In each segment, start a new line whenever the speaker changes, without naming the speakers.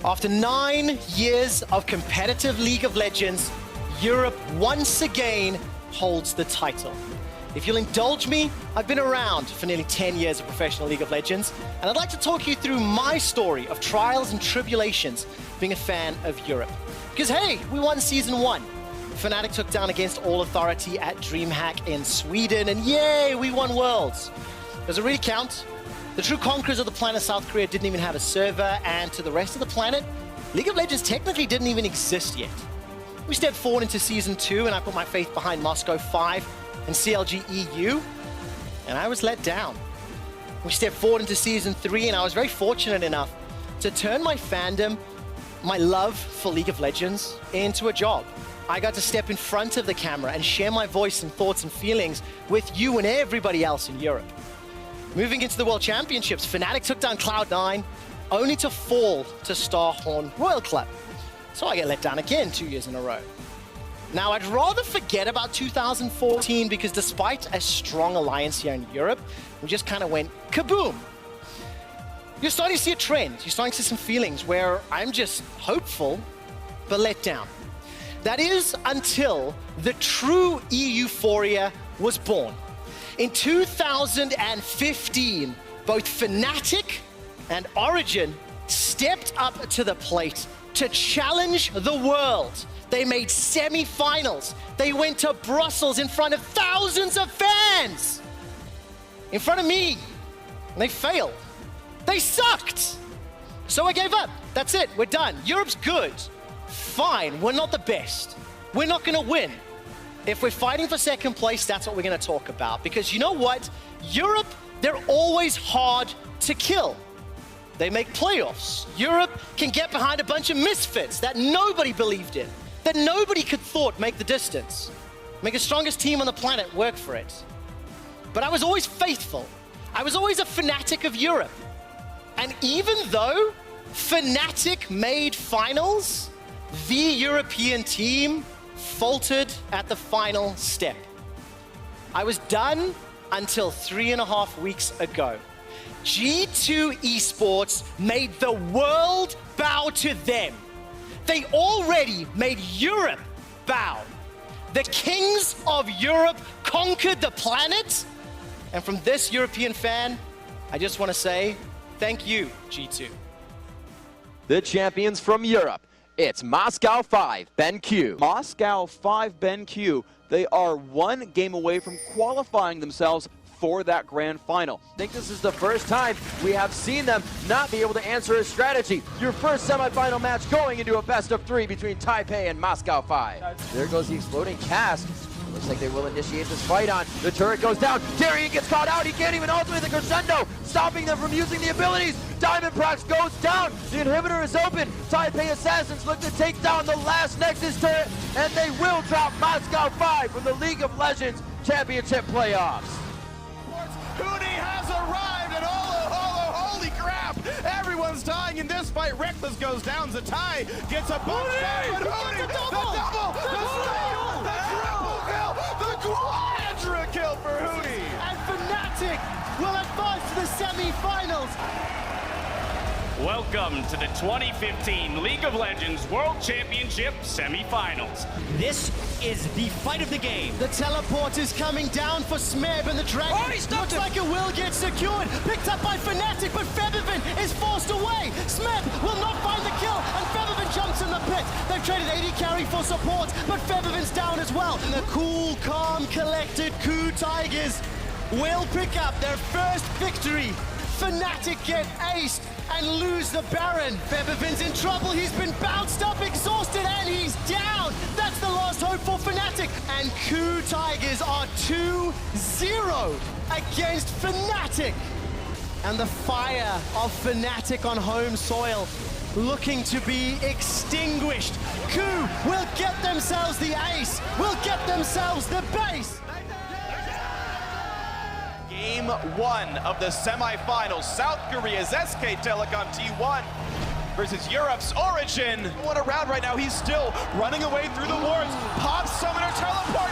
After 9 years of competitive League of Legends, Europe once again holds the title. If you'll indulge me, I've been around for nearly 10 years of professional League of Legends, and I'd like to talk you through my story of trials and tribulations being a fan of Europe. Because hey, we won Season 1. Fnatic took down against All Authority at DreamHack in Sweden, and yay, we won Worlds. Does it really count? The true conquerors of the planet South Korea didn't even have a server, and to the rest of the planet, League of Legends technically didn't even exist yet. We stepped forward into Season 2, and I put my faith behind Moscow 5 and CLG EU, and I was let down. We stepped forward into Season 3, and I was very fortunate enough to turn my fandom, my love for League of Legends, into a job. I got to step in front of the camera and share my voice and thoughts and feelings with you and everybody else in Europe. Moving into the World Championships, Fnatic took down Cloud9, only to fall to Starhorn Royal Club. So I get let down again 2 years in a row. Now, I'd rather forget about 2014 because despite a strong alliance here in Europe, we just kind of went kaboom. You're starting to see a trend. You're starting to see some feelings where I'm just hopeful, but let down. That is until the true euphoria was born. In 2015, both Fnatic and Origin stepped up to the plate to challenge the world. They made semi-finals. They went to Brussels in front of thousands of fans. In front of me. And they failed. They sucked. So I gave up. That's it. We're done. Europe's good. Fine. We're not the best. We're not going to win. If we're fighting for second place, that's what we're going to talk about. Because you know what? Europe, they're always hard to kill. They make playoffs. Europe can get behind a bunch of misfits that nobody believed in, that nobody could thought make the distance, make the strongest team on the planet work for it. But I was always faithful. I was always a fanatic of Europe. And even though Fnatic made finals, the European team faltered at the final step. I was done until 3.5 weeks ago. G2 Esports made the world bow to them. They already made Europe bow. The kings of Europe conquered the planet. And from this European fan, I just want to say, thank you, G2.
The champions from Europe. It's Moscow 5, BenQ.
Moscow 5, BenQ. They are one game away from qualifying themselves for that grand final.
I think this is the first time we have seen them not be able to answer a strategy. Your first semifinal match going into a best of 3 between Taipei and Moscow 5. There goes the exploding cast. Looks like they will initiate this fight on. The turret goes down. Darian gets caught out. He can't even ultimate the crescendo, stopping them from using the abilities. Diamond Prox goes down. The inhibitor is open. Taipei Assassins look to take down the last Nexus turret, and they will drop Moscow 5 from the League of Legends Championship playoffs.
Hootie has arrived, and holy crap! Everyone's dying in this fight. Reckless goes down. Zatai gets a bunch down, but Hootie, the double, the triple kill, the quadra kill for Hootie.
And Fnatic will advance to the semi-finals.
Welcome to the 2015 League of Legends World Championship semifinals.
This is the fight of the game.
The teleport is coming down for Smeb, and the dragon looks like it will get secured. Picked up by Fnatic, but Feathervin is forced away. Smeb will not find the kill, and Feathervin jumps in the pit. They've traded AD carry for support, but Feathervin's down as well. And the cool, calm, collected KOO Tigers will pick up their first victory. Fnatic get aced and lose the Baron. Feathervin's in trouble. He's been bounced up, exhausted, and he's down. That's the last hope for Fnatic. And KOO Tigers are 2-0 against Fnatic. And the fire of Fnatic on home soil looking to be extinguished. KOO will get themselves the ace, will get themselves the base.
Game 1 of the semifinals. South Korea's SK Telecom T1 versus Europe's Origin. What a round right now. He's still running away through the wards. Pop Summoner teleport.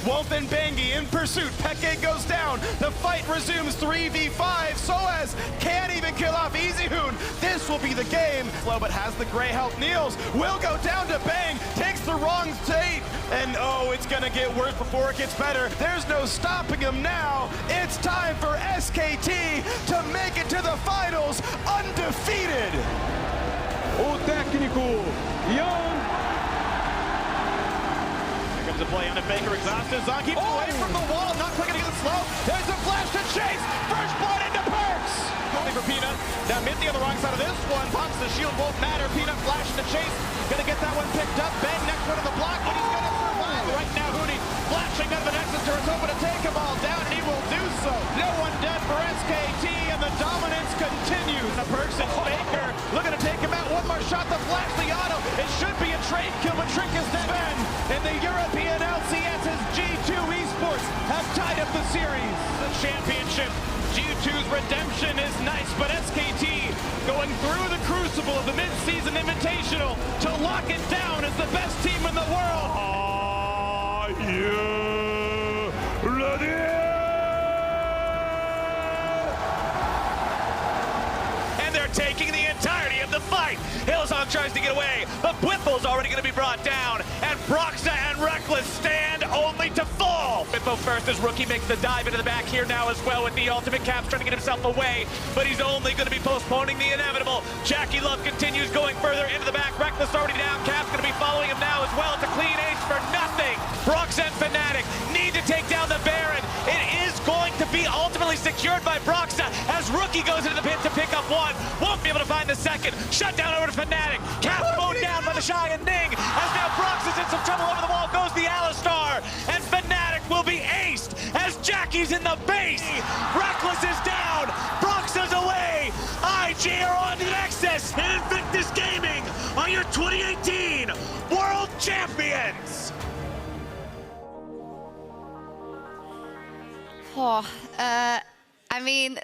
And Wolf and Bangi in pursuit. Peke goes down. The fight resumes 3v5. Soaz can't even kill off EasyHoon. This will be the game. Slow but has the gray health. Niels will go down to Bang. Takes the wrong state. And oh, it's gonna get worse before it gets better. There's no stopping him now. It's time for SKT to make it to the finals undefeated.
O técnico, Ian.
Here comes a play on a Faker, exhausted. Zon keeps away from the wall, not clicking against slow. There's a flash to chase. First blood into Perks. Only for Peanut. Now Mithy on the wrong side of this one. Pops the shield, won't matter. Peanut flashing to chase. Gonna get that one picked up. Bang next one to the block, but he's gonna survive. Right now, Hootie flashing out of the Nexus turret, hoping to take them all down, and he will do so. No one dead for SKT, and the dominance continues. The Perks and Faker looking to take him out. One more shot, the flash, the auto. It should be a trade kill, but Trick is dead. And the European LCS's G2 Esports have tied up the series. The championship. G2's redemption is nice, but SKT going through the crucible of the mid-season invitational to lock it down as the best team in the world. Are you ready? And they're taking the entirety of the fight. Hillsong tries to get away, but Whipple's already going to be brought down, and Broxa and Reckless stand only to fall. Whipple first as Rookie makes the dive into the back here now as well with the ultimate. Caps trying to get himself away, but he's only going to be postponing the inevitable. Jackie Love continues going further into the back. Reckless already down. Caps going to be following him now as well. It's a clean ace for nothing. Broxa and Fnatic need to take down the Baron. It is going to be ultimately secured by Broxa as Rookie goes into the pit to pick up one. Won't be able to find the second. Shut down over to Fnatic. Caps mowed down by the Shy and Ning as now Broxa's in some trouble. Over the wall goes the Alistar, and Fnatic will be aced as Jackie's in the base. Reckless is down. Broxa's away. IG are on to Nexus. And Invictus Gaming are your 2018 World Champions.
Oh, I mean,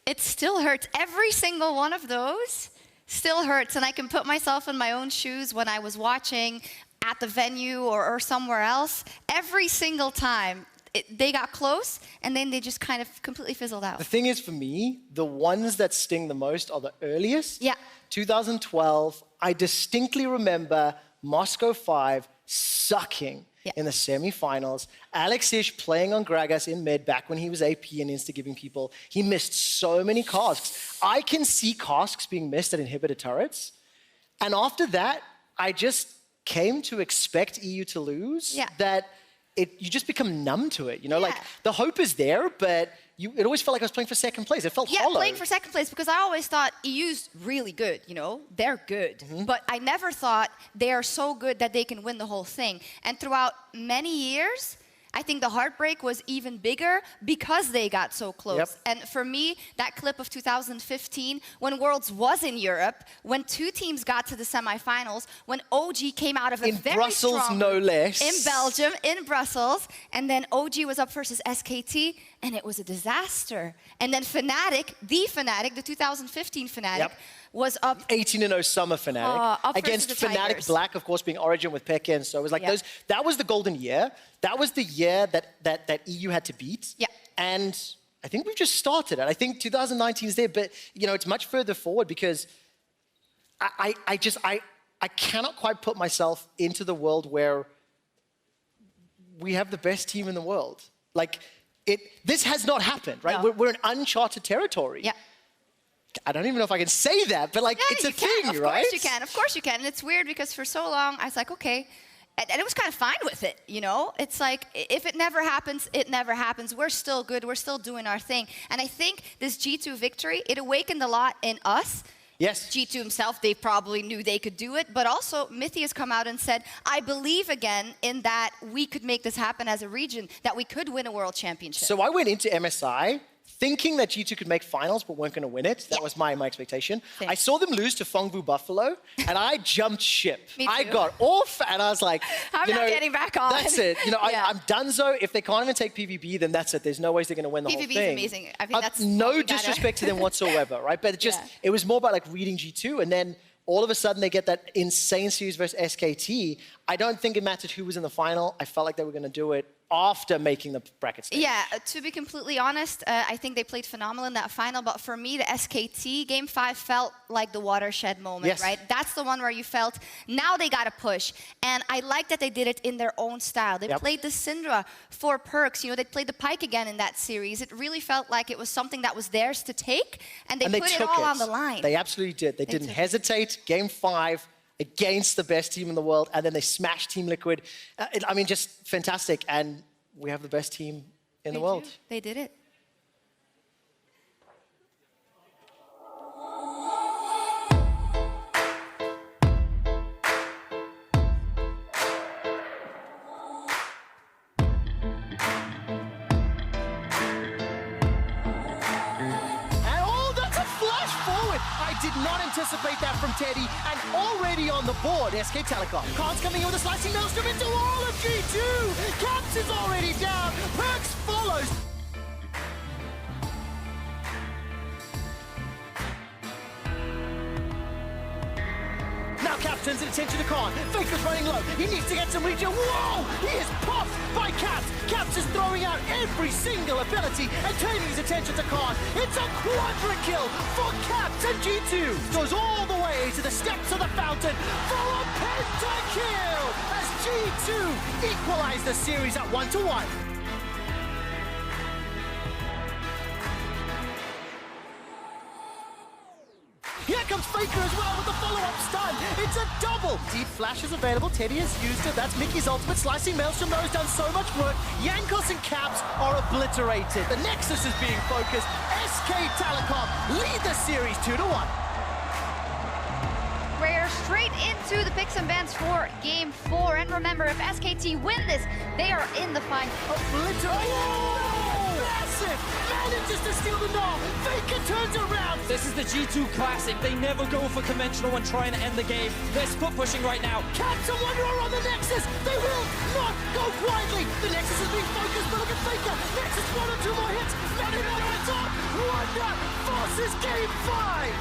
it still hurts. Every single one of those still hurts. And I can put myself in my own shoes when I was watching at the venue or somewhere else. Every single time, they got close, and then they just kind of completely fizzled out.
The thing is, for me, the ones that sting the most are the earliest.
Yeah.
2012, I distinctly remember Moscow 5 sucking in the semifinals. Alex Ish playing on Gragas in mid back when he was AP and insta-giving people. He missed so many casks. I can see casks being missed at inhibitor turrets. And after that, I just came to expect EU to lose.
Yeah.
That you just become numb to it. You know, like the hope is there, but it always felt like I was playing for second place. It felt hollow.
Yeah, playing for second place, because I always thought EU's really good, you know? They're good. But I never thought they are so good that they can win the whole thing. And throughout many years, I think the heartbreak was even bigger because they got so close.
Yep.
And for me, that clip of 2015, when Worlds was in Europe, when two teams got to the semifinals, when OG came out of a very
Brussels,
strong...
no less.
In Belgium, in Brussels. And then OG was up versus SKT, and it was a disaster. And then Fnatic, the 2015 Fnatic, was up
18-0 Summer Fnatic against Fnatic Black, of course, being Origin with Peke, and so it was like those. That was the golden year. That was the year that EU had to beat.
Yeah.
And I think we've just started it. I think 2019 is there, but you know, it's much further forward because I cannot quite put myself into the world where we have the best team in the world. Like this has not happened, right?
No.
We're in uncharted territory.
Yeah.
I don't even know if I can say that, but like, it's a thing, right?
Of course you can, of course you can. And it's weird because for so long, I was like, okay. And it was kind of fine with it, you know? It's like, if it never happens, it never happens. We're still good, we're still doing our thing. And I think this G2 victory, it awakened a lot in us.
Yes.
G2 himself, they probably knew they could do it, but also Mithy has come out and said, I believe again in that we could make this happen as a region, that we could win a world championship.
So I went into MSI thinking that G2 could make finals but weren't going to win it. That was my expectation.
Same.
I saw them lose to Fongbu Buffalo, and I jumped ship.
Me too.
I got off, and I was like,
I'm not getting back on.
That's it. You know, I'm donezo. If they can't even take PvP, then that's it. There's no ways they're going to win the whole thing.
PvP is amazing. I think that's
no disrespect to them whatsoever, right? But it was more about like reading G2, and then all of a sudden they get that insane series versus SKT. I don't think it mattered who was in the final. I felt like they were going to do it. after making the bracket stage.
Yeah, to be completely honest, I think they played phenomenal in that final, but for me, the SKT Game 5 felt like the watershed moment, right? That's the one where you felt, now they got to push. And I like that they did it in their own style. They played the Syndra for perks. You know, they played the Pyke again in that series. It really felt like it was something that was theirs to take, and they put it all on the line.
They absolutely did. They didn't hesitate. Game 5 against the best team in the world, and then they smashed Team Liquid. I mean, just fantastic. And we have the best team in the world.
They did it.
I did not anticipate that from Teddy, and already on the board, SK Telecom. Khan's coming in with a slicing maelstrom into all of G2! Caps is already down, Perks follows. Now Caps turns his attention to Khan. FLICKR's running low. He needs to get some regen. Whoa! He is popped by Caps. Caps is throwing out every single ability and turning his attention to Khan. It's a quadra kill for Caps, and G2 goes all the way to the steps of the fountain for a pentakill as G2 equalize the series at 1-1. Here comes FLICKR as well with the follow-up stun. It's a double. Deep flash is available. Teddy has used it. That's Mickey's ultimate. Slicing Maelstrom, though, has done so much work. Jankos and Caps are obliterated. The Nexus is being focused. SK Telecom lead the series 2-1.
We're straight into the picks and bans for Game 4. And remember, if SKT win this, they are in the final.
Obliterated. Massive! Manages to steal the knob. FLICKR turns around.
This is the G2 classic. They never go for conventional when trying to end the game. They're split pushing right now.
Caps and Wanderer on the Nexus. They will not go quietly. The Nexus is being focused, but look at FLICKR. Nexus 1 or 2 more hits. Manning on the top. Wonder forces Game 5.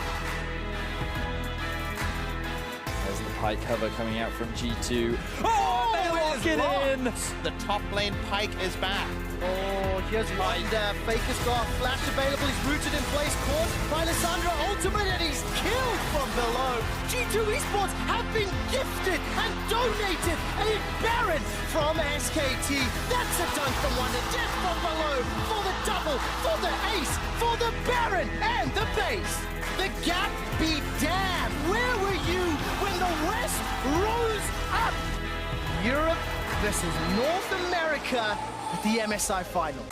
There's the Pyke cover coming out from G2. Oh, they lock it in!
The top lane Pyke is back.
Oh, here's Wonder. FLICKR's got flash available. He's rooted in place. Caught by Lissandra ultimate, and he's killed from below. G2 Esports have been gifted and donated a Baron from SKT. That's a dunk from Wonder. Death from below for the double, for the ace, for the Baron, and the base. The gap be damned. Where were you when the West rose up? Europe versus North America at the MSI final.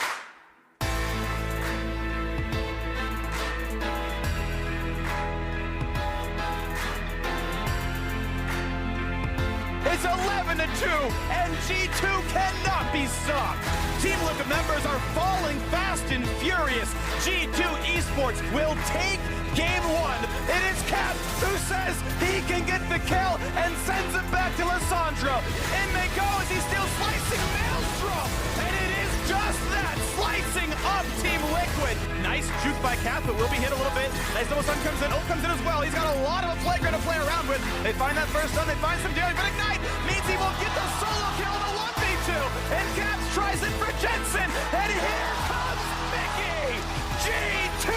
It's 11-2, and G2 cannot be stopped. Team LEC members are falling fast and furious. G2 Esports will take Game 1. It is Cap who says he can get the kill and sends it back to Lissandra. In they go as he's still slicing Maelstrom. And it is just that, slicing up Team Liquid. Nice juke by Cap, but will be hit a little bit. As the sun comes in, Ult comes in as well. He's got a lot of a FLICKR to play around with. They find that first stun, they find some damage, but Ignite means he won't get the solo kill in the 1v2. And Caps tries it for Jensen, and here comes Mickey! G2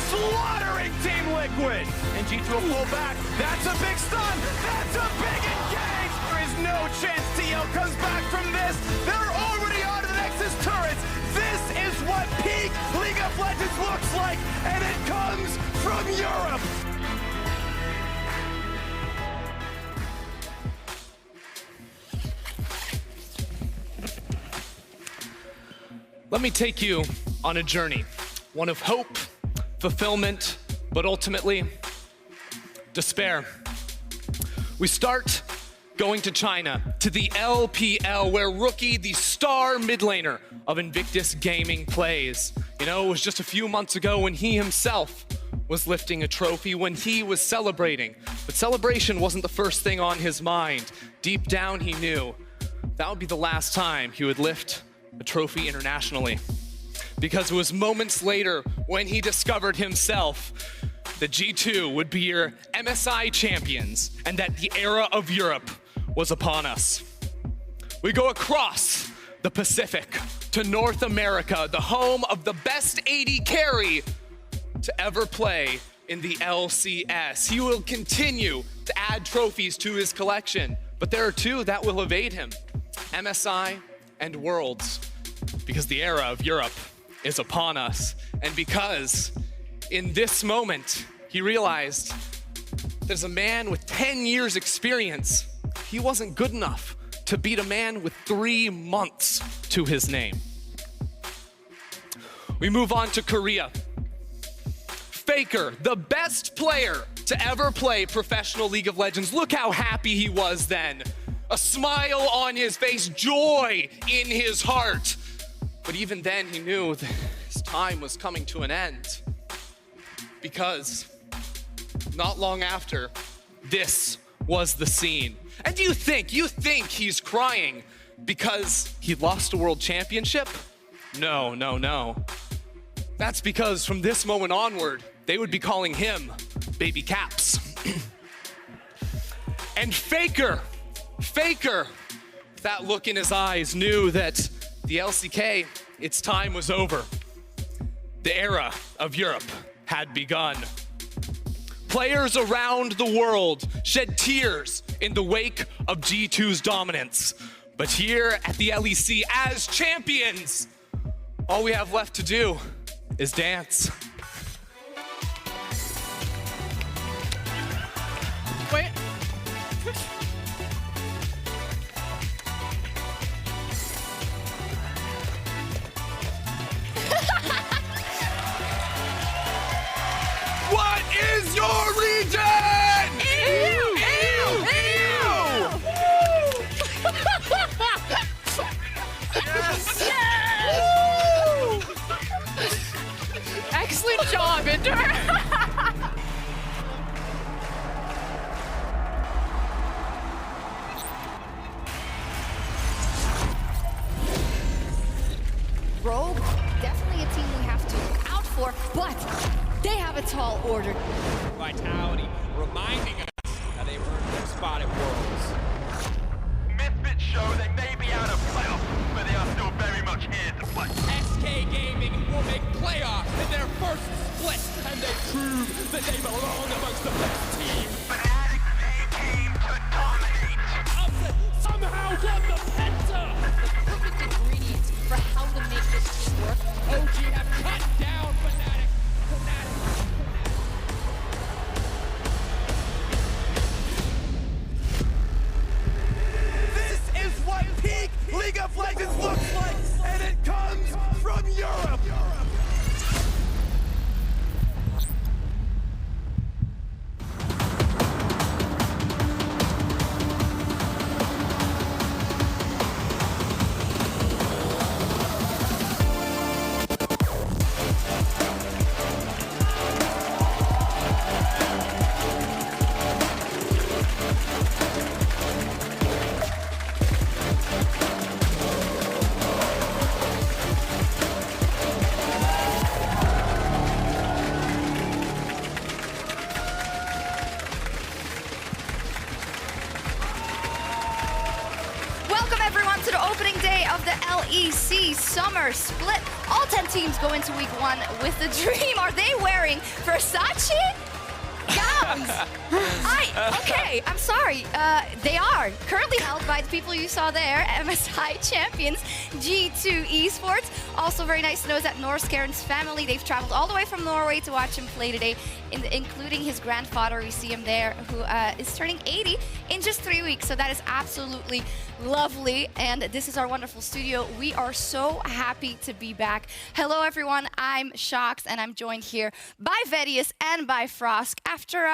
slaughtering Team Liquid. And G2 will pull back. That's a big stun. That's a big engage. There is no chance TL comes back from this. They're already on to the Nexus turrets. This is what peak League of Legends looks like, and it comes from Europe.
Let me take you on a journey, one of hope, fulfillment, but ultimately, despair. We start going to China, to the LPL, where Rookie, the star mid laner of Invictus Gaming, plays. You know, it was just a few months ago when he himself was lifting a trophy, when he was celebrating. But celebration wasn't the first thing on his mind. Deep down, he knew that would be the last time he would lift a trophy internationally. Because it was moments later when he discovered himself that G2 would be your MSI champions and that the era of Europe was upon us. We go across the Pacific, to North America, the home of the best AD carry to ever play in the LCS. He will continue to add trophies to his collection, but there are two that will evade him, MSI and Worlds, because the era of Europe is upon us, and because in this moment, he realized that as a man with 10 years experience, he wasn't good enough to beat a man with 3 months to his name. We move on to Korea. FLICKR, the best player to ever play professional League of Legends. Look how happy he was then. A smile on his face, joy in his heart. But even then, he knew that his time was coming to an end. Because not long after, this was the scene. And you think he's crying because he lost a world championship? No, no, no. That's because from this moment onward, they would be calling him Baby Caps. And FLICKR, with that look in his eyes, knew that the LCK, its time was over. The era of Europe had begun. Players around the world shed tears in the wake of G2's dominance. But here at the LEC, as champions, all we have left to do is dance.
Wait.
What is your region?
Ew! Ew!
Yes!
Excellent job, Inter!
Rogue, definitely a team we have to look out for, but they have a tall order.
Vitality, reminding us that they've earned their spot at Worlds.
Misfits show they may be out of playoffs, but they are still very much here to play.
SK Gaming will make playoffs in their first split, and they prove that they belong amongst the best teams.
Fanatics, they came to dominate.
Upset somehow won the Penta!
The perfect ingredients for how to make this team work.
OG have cut down Fnatic.
This is what peak League of Legends looks like, and it comes from Europe.
Welcome everyone to the opening day of the LEC Summer Split. All 10 teams go into week 1 with the dream. Are they wearing Versace gowns? Okay, I'm sorry. They are currently held by the people you saw there, MSI champions, G2 Esports. Also very nice to know is that Norskaren's family, they've traveled all the way from Norway to watch him play today, including his grandfather. We see him there, who is turning 80 in just 3 weeks. So that is absolutely lovely. And this is our wonderful studio. We are so happy to be back. Hello, everyone. I'm Shox, and I'm joined here by Vedius and by Frosk. After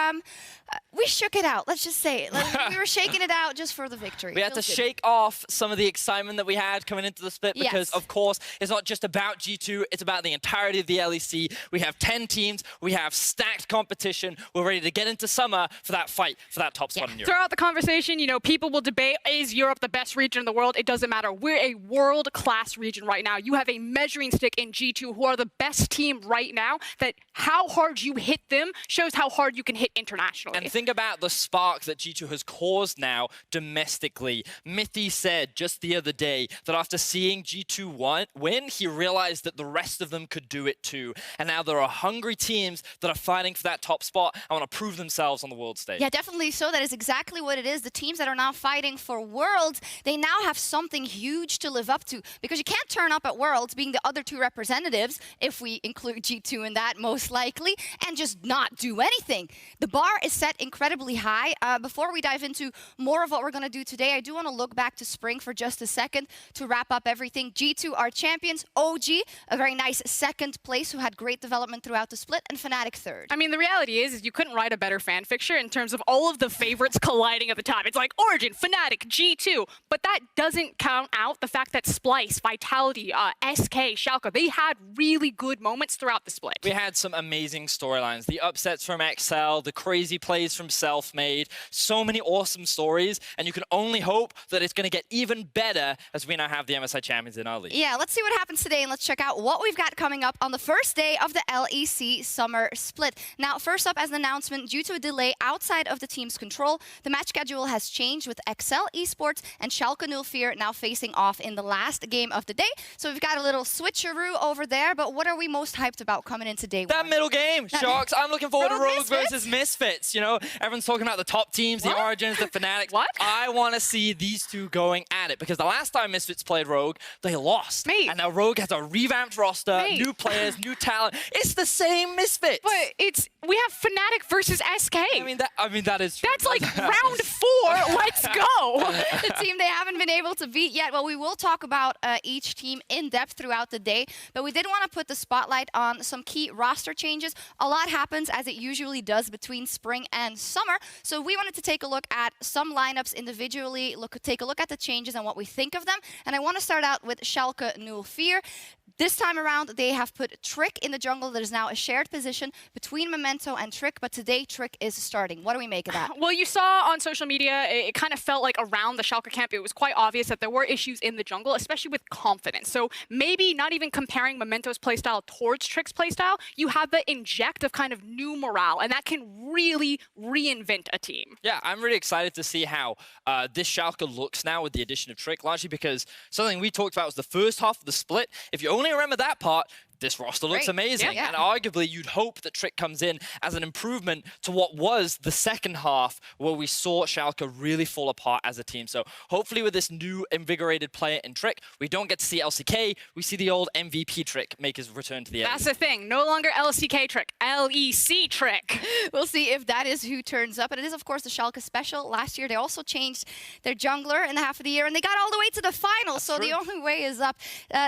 we shook it out, let's just say it. We were shaking it out just for the victory.
We had to shake off some of the excitement that we had coming into the split because, of course, it's not just about G2, it's about the entirety of the LEC. We have 10 teams, we have stacked competition, we're ready to get into summer for that fight, for that top spot in Europe.
Throughout the conversation, you know, people will debate, is Europe the best region in the world? It doesn't matter. We're a world-class region right now. You have a measuring stick in G2, who are the best team right now, that how hard you hit them shows how hard you can hit internationally.
And think about the spark that G2 has caused now domestically. Mithy said just the other day that after seeing G2 win, he realized that the rest of them could do it too. And now there are hungry teams that are fighting for that top spot and want to prove themselves on the world stage.
Yeah, definitely so. That is exactly what it is. The teams that are now fighting for Worlds, they now have something huge to live up to, because you can't turn up at Worlds being the other two representatives, if we include G2 in that most likely, and just not do anything. The bar is set incredibly high. Before we dive into more of what we're going to do today, I do want to look back to spring for just a second to wrap up everything. G2 are champions, OG, a very nice second place who had great development throughout the split, and Fnatic third.
I mean, the reality is you couldn't write a better fan fiction in terms of all of the favorites colliding at the top. It's like Origin, Fnatic, G2, but that doesn't count out the fact that Splice, Vitality, SK, Schalke, they had really good moments throughout the split.
We had some amazing storylines. The upsets from XL, the crazy plays from Selfmade, so many awesome stories, and you can only hope that it's going to get even better as we now have the MSI champions in our league.
Yeah, let's see what happens today, and let's check out what we've got coming up on the first day of the LEC Summer Split. Now, first up as an announcement, due to a delay outside of the team's control, the match schedule has changed with XL Esports and Schalke 04 now facing off in the last game of the day. So we've got a little switcheroo over there, but what are we most hyped about coming into day one?
That middle game, Sharks. I'm looking forward to Rogue versus Misfits. You know, everyone's talking about the top teams, the Origins, the Fnatic.
What?
I want to see these two going at it, because the last time Misfits played Rogue, they lost. And now Rogue has a revamped roster, new players, new talent. It's the same Misfits.
But we have Fnatic versus SK.
I mean that is true.
That's like round 4. Let's go.
The team they haven't been able to beat yet. Well, we will talk about each team in depth throughout the day, but we did want to put the spotlight on some key roster changes. A lot happens, as it usually does, between spring and summer. So we wanted to take a look at some lineups individually, take a look at the changes and what we think of them. And I want to start out with Schalke 04. This time around, they have put Trick in the jungle. That is now a shared position between Memento and Trick, but today Trick is starting. What do we make of that?
Well, you saw on social media, it kind of felt like around the Schalke camp, it was quite obvious that there were issues in the jungle, especially with confidence. So maybe not even comparing Memento's playstyle towards Trick's playstyle, you have the inject of kind of new morale, and that can really reinvent a team.
Yeah, I'm really excited to see how this Schalke looks now with the addition of Trick, largely because something we talked about was the first half of the split. If you only remember that part, this roster looks amazing. And arguably, you'd hope that Trick comes in as an improvement to what was the second half, where we saw Schalke really fall apart as a team. So hopefully with this new invigorated player in Trick, we don't get to see LCK. We see the old MVP Trick make his return to the
That's the thing. No longer LCK Trick, LEC Trick.
We'll see if that is who turns up. And it is, of course, the Schalke special. Last year, they also changed their jungler in the half of the year, and they got all the way to the final. So the only way is up.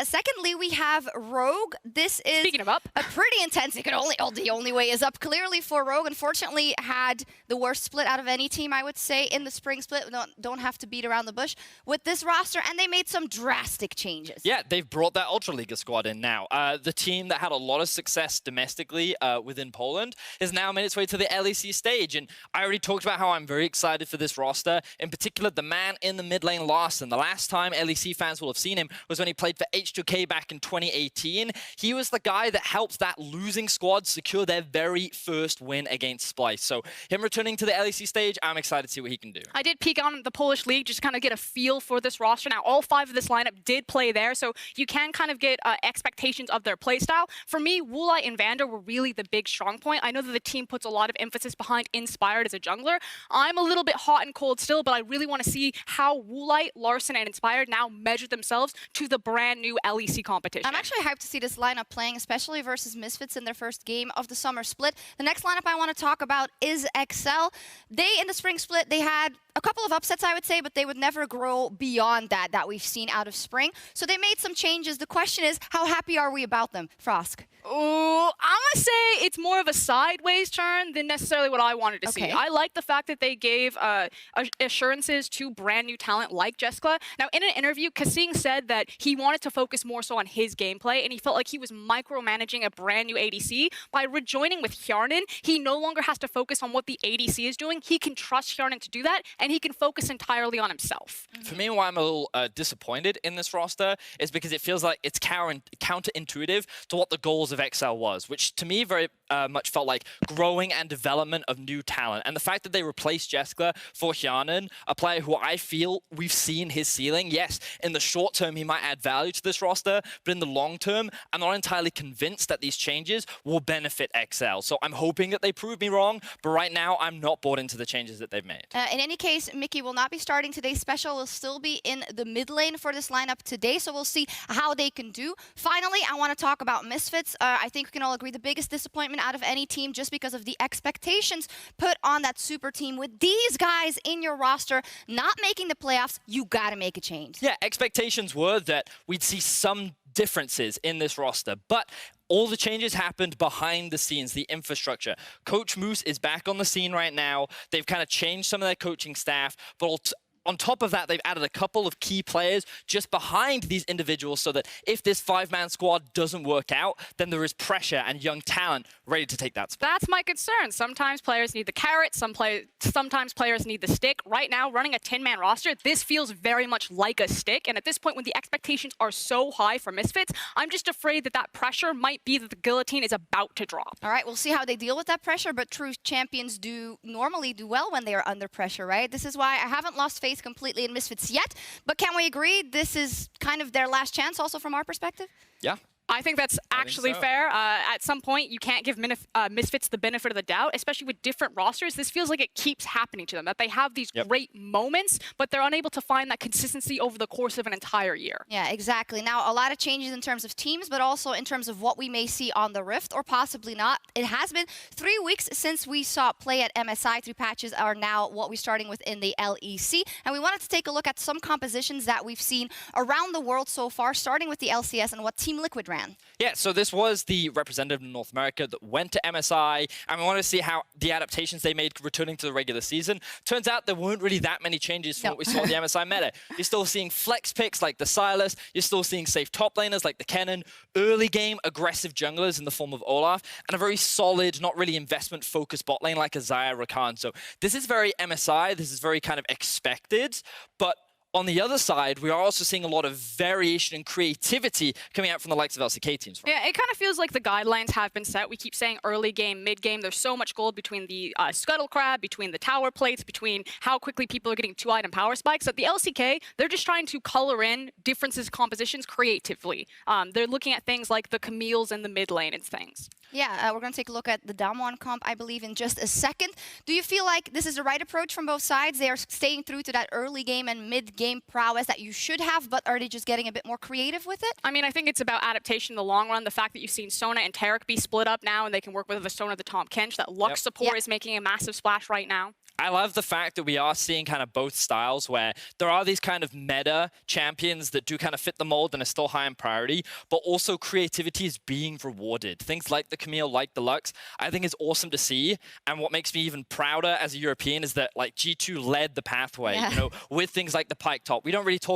Secondly, we have Rogue. This is
Speaking of up,
a pretty intense. The only way is up clearly for Rogue. Unfortunately, had the worst split out of any team, I would say, in the spring split. Don't have to beat around the bush with this roster, and they made some drastic changes.
Yeah, they've brought that Ultra Liga squad in now. The team that had a lot of success domestically within Poland has now made its way to the LEC stage, and I already talked about how I'm very excited for this roster. In particular, the man in the mid lane, Larson. The last time LEC fans will have seen him was when he played for H2K back in 2018. He was the guy that helped that losing squad secure their very first win against Splice. So him returning to the LEC stage, I'm excited to see what he can do.
I did peek on the Polish league just to kind of get a feel for this roster. Now, all 5 of this lineup did play there, so you can kind of get expectations of their playstyle. For me, Woolite and Vander were really the big strong point. I know that the team puts a lot of emphasis behind Inspired as a jungler. I'm a little bit hot and cold still, but I really want to see how Woolite, Larson, and Inspired now measure themselves to the brand new LEC competition.
I'm actually hyped to see this lineup playing, especially versus Misfits in their first game of the summer split. The next lineup I want to talk about is XL. They, in the spring split, they had a couple of upsets, I would say, but they would never grow beyond that we've seen out of spring. So they made some changes. The question is, how happy are we about them, Frosk?
Oh, I'm going to say it's more of a sideways turn than necessarily what I wanted to see. I like the fact that they gave assurances to brand new talent like Jessica. Now, in an interview, Kasing said that he wanted to focus more so on his gameplay, and he felt like he was micromanaging a brand new ADC. By rejoining with Hjarnan, he no longer has to focus on what the ADC is doing. He can trust Hjarnan to do that, and he can focus entirely on himself.
For me, why I'm a little disappointed in this roster is because it feels like it's counterintuitive to what the goals of XL was, which to me much felt like growing and development of new talent. And the fact that they replaced Jessica for Hjanen, a player who I feel we've seen his ceiling. Yes, in the short term, he might add value to this roster, but in the long term, I'm not entirely convinced that these changes will benefit XL. So I'm hoping that they prove me wrong, but right now, I'm not bought into the changes that they've made.
In any case, Mickey will not be starting today's special. Will still be in the mid lane for this lineup today, so we'll see how they can do. Finally, I want to talk about Misfits. I think we can all agree the biggest disappointment out of any team just because of the expectations put on that super team. With these guys in your roster not making the playoffs, you got to make a change.
Yeah, expectations were that we'd see some differences in this roster, but all the changes happened behind the scenes, the infrastructure. Coach Moose is back on the scene right now. They've kind of changed some of their coaching staff, but on top of that, they've added a couple of key players just behind these individuals so that if this 5-man squad doesn't work out, then there is pressure and young talent ready to take that spot.
That's my concern. Sometimes players need the carrot, sometimes players need the stick. Right now, running a 10-man roster, this feels very much like a stick. And at this point, when the expectations are so high for Misfits, I'm just afraid that that pressure might be that the guillotine is about to drop.
All right, we'll see how they deal with that pressure, but true champions normally do well when they are under pressure, right? This is why I haven't lost faith completely in Misfits yet, but can we agree this is kind of their last chance also from our perspective?
Yeah.
I think that's actually fair. At some point, you can't give Misfits the benefit of the doubt, especially with different rosters. This feels like it keeps happening to them, that they have these great moments, but they're unable to find that consistency over the course of an entire year.
Yeah, exactly. Now, a lot of changes in terms of teams, but also in terms of what we may see on the Rift, or possibly not. It has been 3 weeks since we saw play at MSI. 3 patches are now what we're starting with in the LEC, and we wanted to take a look at some compositions that we've seen around the world so far, starting with the LCS and what Team Liquid ran.
Yeah, so this was the representative in North America that went to MSI, and we wanted to see how the adaptations they made returning to the regular season. Turns out there weren't really that many changes from what we saw in the MSI meta. You're still seeing flex picks like the Silas, you're still seeing safe top laners like the Kennen, early game aggressive junglers in the form of Olaf, and a very solid, not really investment-focused bot lane like a Xayah Rakan. So this is very MSI, this is very kind of expected, but on the other side, we are also seeing a lot of variation and creativity coming out from the likes of LCK teams.
Yeah, it kind of feels like the guidelines have been set. We keep saying early game, mid game. There's so much gold between the Scuttle Crab, between the tower plates, between how quickly people are getting 2-item power spikes. At the LCK, they're just trying to color in differences, compositions creatively. They're looking at things like the Camille's in the mid lane and things.
Yeah, we're going to take a look at the Damwon comp, I believe, in just a second. Do you feel like this is the right approach from both sides? They are staying true to that early game and mid-game prowess that you should have, but are they just getting a bit more creative with it?
I mean, I think it's about adaptation in the long run. The fact that you've seen Sona and Tarek be split up now and they can work with the Sona, the Tahm Kench, that Lux support is making a massive splash right now.
I love the fact that we are seeing kind of both styles where there are these kind of meta champions that do kind of fit the mold and are still high in priority, but also creativity is being rewarded. Things like the Camille, like the Lux, I think is awesome to see. And what makes me even prouder as a European is that like G2 led the pathway, you know, with things like the Pike Top. We don't really talk about